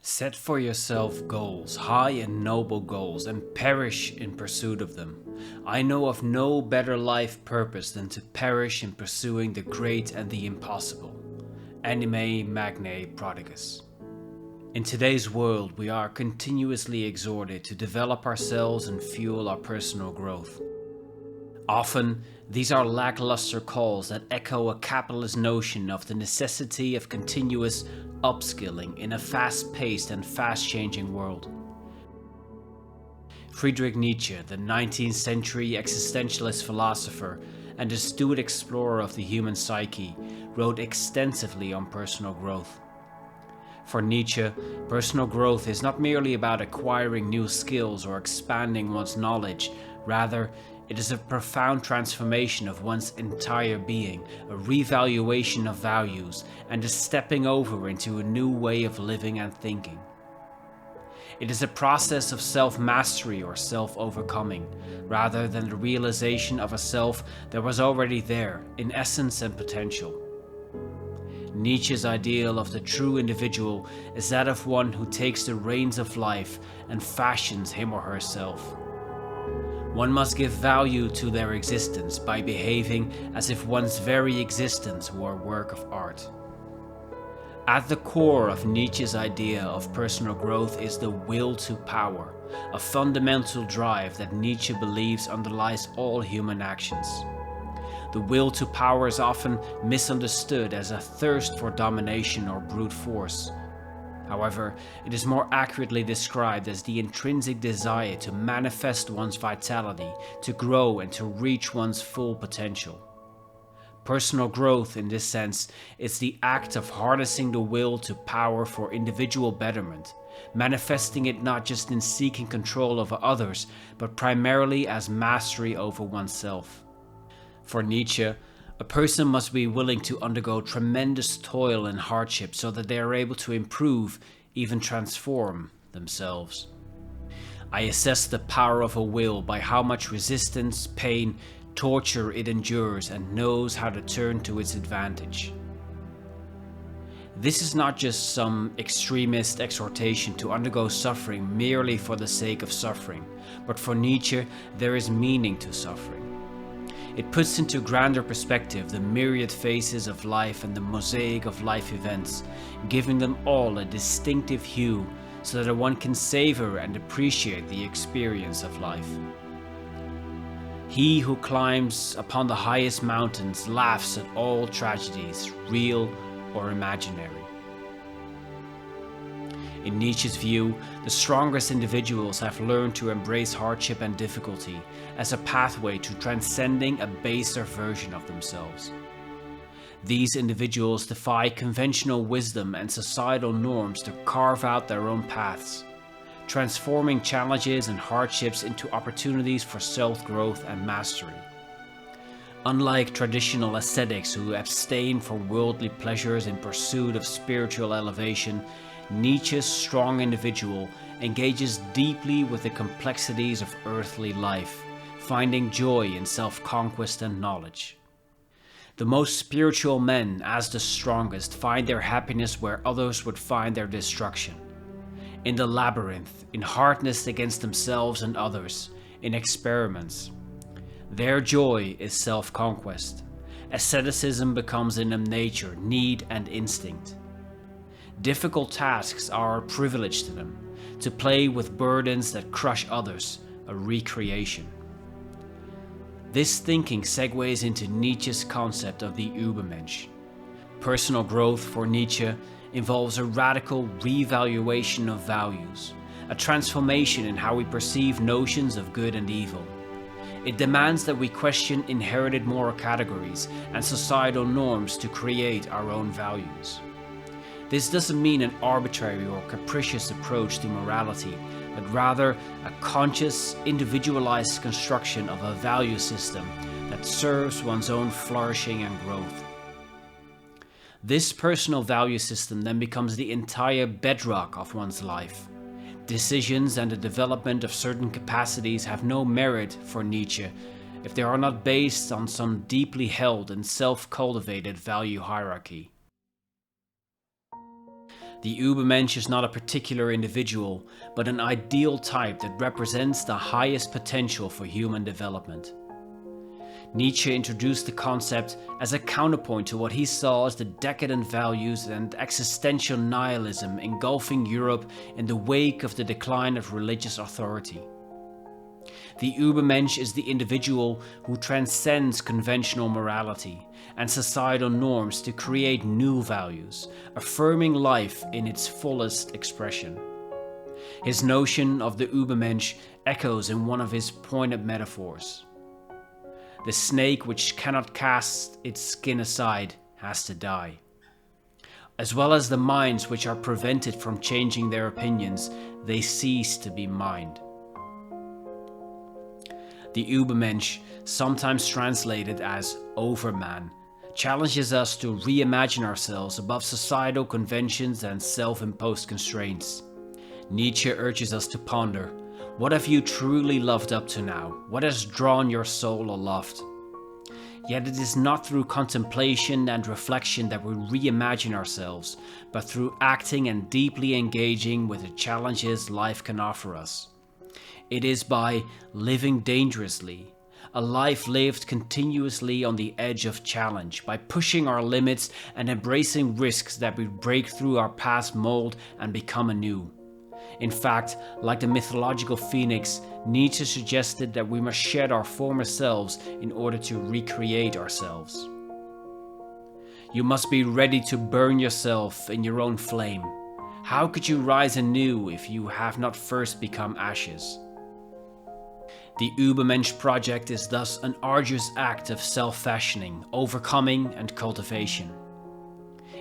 Set for yourself goals, high and noble goals, and perish in pursuit of them. I know of no better life purpose than to perish in pursuing the great and the impossible. Anime Magnae Prodigus. In today's world, we are continuously exhorted to develop ourselves and fuel our personal growth. Often, these are lackluster calls that echo a capitalist notion of the necessity of continuous upskilling in a fast-paced and fast-changing world. Friedrich Nietzsche, the 19th century existentialist philosopher and astute explorer of the human psyche, wrote extensively on personal growth. For Nietzsche, personal growth is not merely about acquiring new skills or expanding one's knowledge, rather, it is a profound transformation of one's entire being, a revaluation of values, and a stepping over into a new way of living and thinking. It is a process of self-mastery or self-overcoming, rather than the realization of a self that was already there, in essence and potential. Nietzsche's ideal of the true individual is that of one who takes the reins of life and fashions him or herself. One must give value to their existence by behaving as if one's very existence were a work of art. At the core of Nietzsche's idea of personal growth is the will to power, a fundamental drive that Nietzsche believes underlies all human actions. The will to power is often misunderstood as a thirst for domination or brute force. However, it is more accurately described as the intrinsic desire to manifest one's vitality, to grow and to reach one's full potential. Personal growth, in this sense, is the act of harnessing the will to power for individual betterment, manifesting it not just in seeking control over others, but primarily as mastery over oneself. For Nietzsche, a person must be willing to undergo tremendous toil and hardship so that they are able to improve, even transform, themselves. I assess the power of a will by how much resistance, pain, torture it endures and knows how to turn to its advantage. This is not just some extremist exhortation to undergo suffering merely for the sake of suffering, but for Nietzsche there is meaning to suffering. It puts into grander perspective the myriad phases of life and the mosaic of life events, giving them all a distinctive hue so that one can savor and appreciate the experience of life. He who climbs upon the highest mountains laughs at all tragedies, real or imaginary. In Nietzsche's view, the strongest individuals have learned to embrace hardship and difficulty as a pathway to transcending a baser version of themselves. These individuals defy conventional wisdom and societal norms to carve out their own paths, transforming challenges and hardships into opportunities for self-growth and mastery. Unlike traditional ascetics who abstain from worldly pleasures in pursuit of spiritual elevation, Nietzsche's strong individual engages deeply with the complexities of earthly life, finding joy in self-conquest and knowledge. The most spiritual men, as the strongest, find their happiness where others would find their destruction. In the labyrinth, in hardness against themselves and others, in experiments. Their joy is self-conquest. Asceticism becomes in them nature, need and instinct. Difficult tasks are a privilege to them, to play with burdens that crush others, a recreation. This thinking segues into Nietzsche's concept of the Ubermensch. Personal growth for Nietzsche involves a radical revaluation of values, a transformation in how we perceive notions of good and evil. It demands that we question inherited moral categories and societal norms to create our own values. This doesn't mean an arbitrary or capricious approach to morality, but rather a conscious, individualized construction of a value system that serves one's own flourishing and growth. This personal value system then becomes the entire bedrock of one's life. Decisions and the development of certain capacities have no merit for Nietzsche if they are not based on some deeply held and self-cultivated value hierarchy. The Ubermensch is not a particular individual, but an ideal type that represents the highest potential for human development. Nietzsche introduced the concept as a counterpoint to what he saw as the decadent values and existential nihilism engulfing Europe in the wake of the decline of religious authority. The Ubermensch is the individual who transcends conventional morality and societal norms to create new values, affirming life in its fullest expression. His notion of the Ubermensch echoes in one of his pointed metaphors. The snake which cannot cast its skin aside has to die. As well as the minds which are prevented from changing their opinions, they cease to be mind. The Ubermensch, sometimes translated as overman, challenges us to reimagine ourselves above societal conventions and self-imposed constraints. Nietzsche urges us to ponder, what have you truly loved up to now? What has drawn your soul aloft? Yet it is not through contemplation and reflection that we reimagine ourselves, but through acting and deeply engaging with the challenges life can offer us. It is by living dangerously, a life lived continuously on the edge of challenge, by pushing our limits and embracing risks that we break through our past mold and become anew. In fact, like the mythological phoenix, Nietzsche suggested that we must shed our former selves in order to recreate ourselves. You must be ready to burn yourself in your own flame. How could you rise anew if you have not first become ashes? The Ubermensch project is thus an arduous act of self-fashioning, overcoming and cultivation.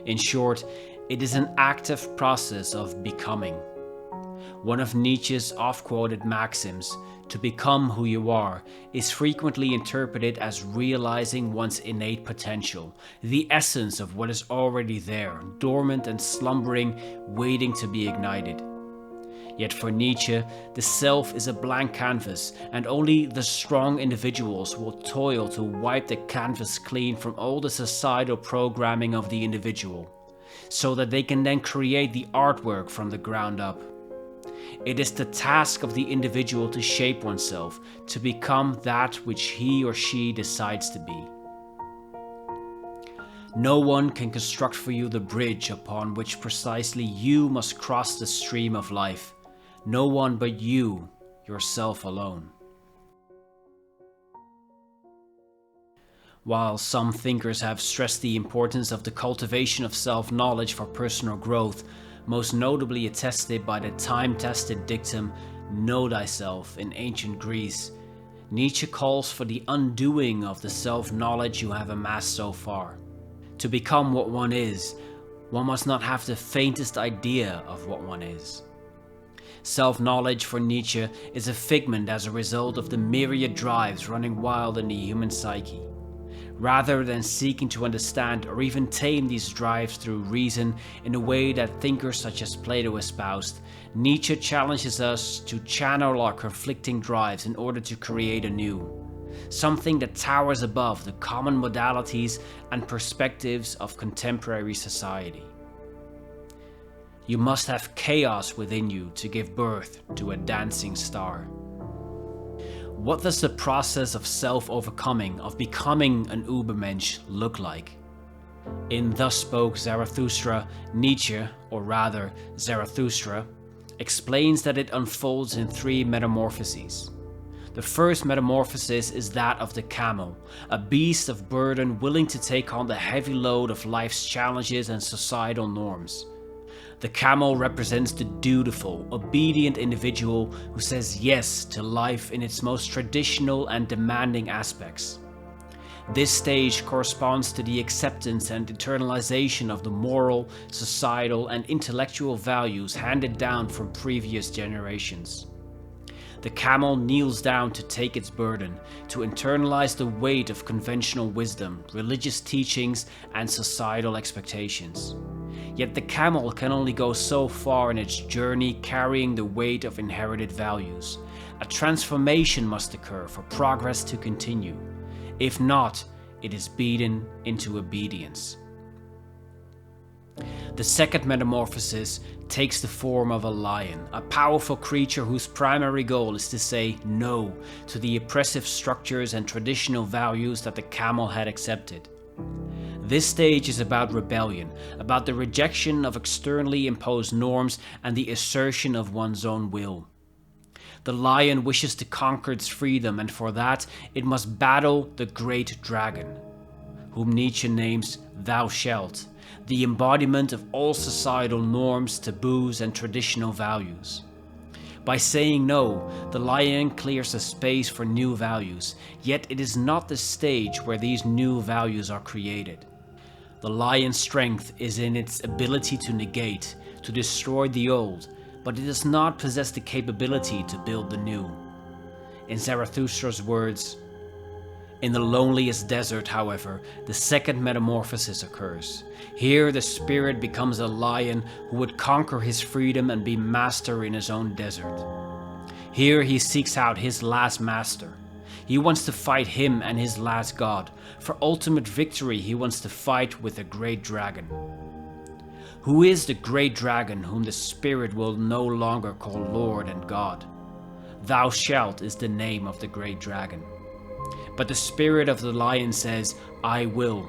In short, it is an active process of becoming. One of Nietzsche's oft-quoted maxims, to become who you are, is frequently interpreted as realizing one's innate potential, the essence of what is already there, dormant and slumbering, waiting to be ignited. Yet for Nietzsche, the self is a blank canvas, and only the strong individuals will toil to wipe the canvas clean from all the societal programming of the individual, so that they can then create the artwork from the ground up. It is the task of the individual to shape oneself, to become that which he or she decides to be. No one can construct for you the bridge upon which precisely you must cross the stream of life. No one but you, yourself alone. While some thinkers have stressed the importance of the cultivation of self-knowledge for personal growth, most notably attested by the time-tested dictum, "Know thyself" in ancient Greece, Nietzsche calls for the undoing of the self-knowledge you have amassed so far. To become what one is, one must not have the faintest idea of what one is. Self-knowledge for Nietzsche is a figment as a result of the myriad drives running wild in the human psyche. Rather than seeking to understand or even tame these drives through reason in a way that thinkers such as Plato espoused, Nietzsche challenges us to channel our conflicting drives in order to create anew, something that towers above the common modalities and perspectives of contemporary society. You must have chaos within you to give birth to a dancing star. What does the process of self-overcoming, of becoming an Ubermensch, look like? In Thus Spoke Zarathustra, Nietzsche, or rather Zarathustra, explains that it unfolds in three metamorphoses. The first metamorphosis is that of the camel, a beast of burden willing to take on the heavy load of life's challenges and societal norms. The camel represents the dutiful, obedient individual who says yes to life in its most traditional and demanding aspects. This stage corresponds to the acceptance and internalization of the moral, societal, and intellectual values handed down from previous generations. The camel kneels down to take its burden, to internalize the weight of conventional wisdom, religious teachings, and societal expectations. Yet the camel can only go so far in its journey carrying the weight of inherited values. A transformation must occur for progress to continue. If not, it is beaten into obedience. The second metamorphosis takes the form of a lion, a powerful creature whose primary goal is to say no to the oppressive structures and traditional values that the camel had accepted. This stage is about rebellion, about the rejection of externally imposed norms and the assertion of one's own will. The lion wishes to conquer its freedom, and for that it must battle the great dragon, whom Nietzsche names "thou shalt," the embodiment of all societal norms, taboos, and traditional values. By saying no, the lion clears a space for new values, yet it is not the stage where these new values are created. The lion's strength is in its ability to negate, to destroy the old, but it does not possess the capability to build the new. In Zarathustra's words, "In the loneliest desert, however, the second metamorphosis occurs. Here the spirit becomes a lion who would conquer his freedom and be master in his own desert. Here he seeks out his last master. He wants to fight him and his last god. For ultimate victory, he wants to fight with the great dragon. Who is the great dragon whom the spirit will no longer call Lord and God? Thou shalt is the name of the great dragon. But the spirit of the lion says, I will.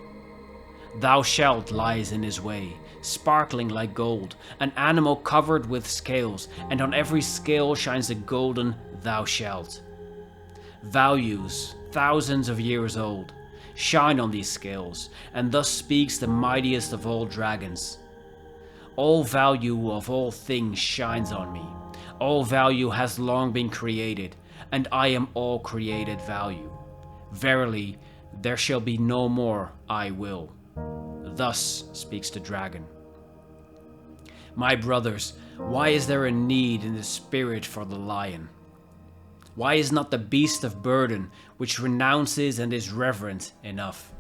Thou shalt lies in his way, sparkling like gold, an animal covered with scales, and on every scale shines a golden thou shalt. Values, thousands of years old, shine on these scales, and thus speaks the mightiest of all dragons. All value of all things shines on me. All value has long been created, and I am all created value. Verily, there shall be no more I will. Thus speaks the dragon. My brothers, why is there a need in the spirit for the lion? Why is not the beast of burden, which renounces and is reverent, enough?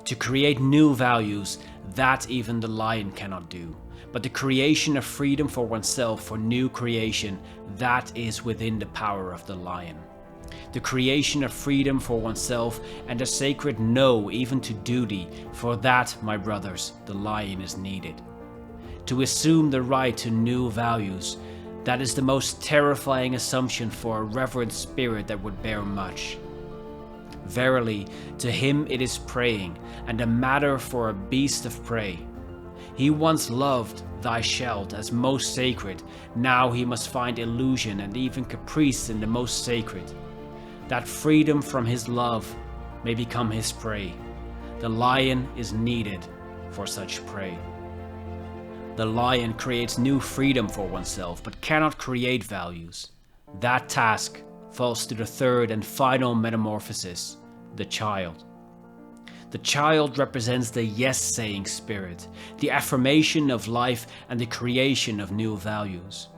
To create new values, that even the lion cannot do. But the creation of freedom for oneself, for new creation, that is within the power of the lion. The creation of freedom for oneself and a sacred no even to duty, for that, my brothers, the lion is needed. To assume the right to new values, that is the most terrifying assumption for a reverent spirit that would bear much. Verily, to him it is praying, and a matter for a beast of prey. He once loved thy shalt as most sacred, now he must find illusion and even caprice in the most sacred. That freedom from his love may become his prey. The lion is needed for such prey. The lion creates new freedom for oneself, but cannot create values. That task falls to the third and final metamorphosis, the child. The child represents the yes-saying spirit, the affirmation of life and the creation of new values.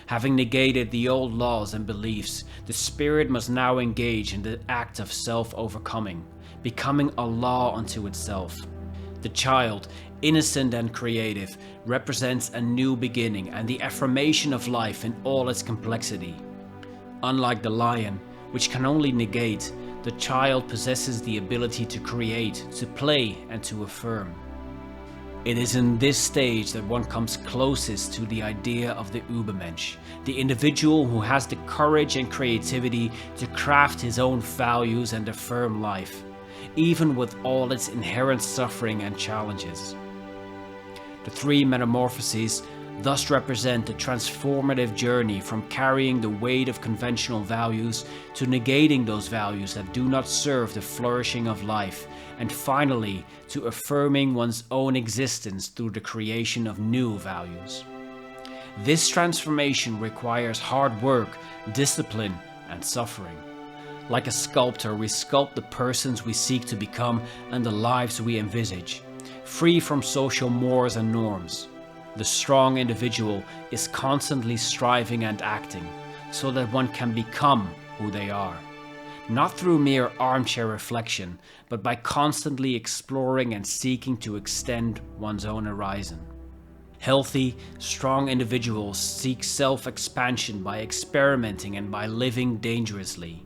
Having negated the old laws and beliefs, the spirit must now engage in the act of self-overcoming, becoming a law unto itself. The child, innocent and creative, represents a new beginning and the affirmation of life in all its complexity. Unlike the lion, which can only negate, the child possesses the ability to create, to play, and to affirm. It is in this stage that one comes closest to the idea of the Ubermensch, the individual who has the courage and creativity to craft his own values and affirm life, even with all its inherent suffering and challenges. The three metamorphoses thus represent the transformative journey from carrying the weight of conventional values to negating those values that do not serve the flourishing of life, and finally to affirming one's own existence through the creation of new values. This transformation requires hard work, discipline, and suffering. Like a sculptor, we sculpt the persons we seek to become and the lives we envisage, free from social mores and norms. The strong individual is constantly striving and acting so that one can become who they are, not through mere armchair reflection, but by constantly exploring and seeking to extend one's own horizon. Healthy, strong individuals seek self-expansion by experimenting and by living dangerously.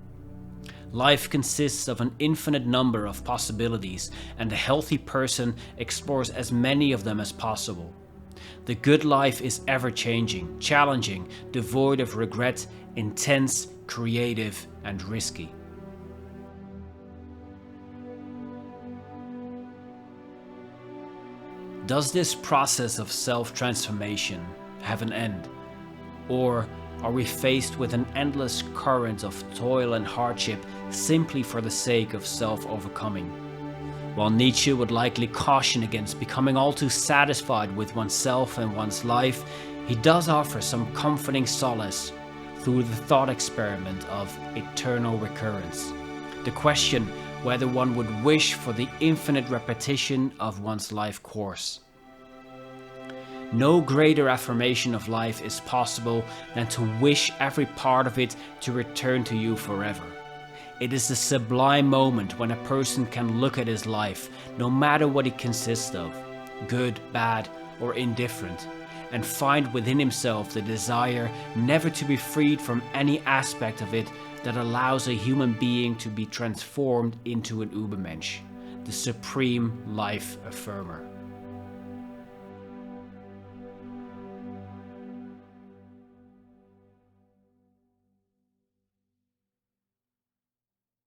Life consists of an infinite number of possibilities, and a healthy person explores as many of them as possible. The good life is ever-changing, challenging, devoid of regret, intense, creative, and risky. Does this process of self-transformation have an end? Or are we faced with an endless current of toil and hardship simply for the sake of self-overcoming? While Nietzsche would likely caution against becoming all too satisfied with oneself and one's life, he does offer some comforting solace through the thought experiment of eternal recurrence. The question whether one would wish for the infinite repetition of one's life course. No greater affirmation of life is possible than to wish every part of it to return to you forever. It is the sublime moment when a person can look at his life, no matter what it consists of, good, bad, or indifferent, and find within himself the desire never to be freed from any aspect of it that allows a human being to be transformed into an Ubermensch, the supreme life affirmer.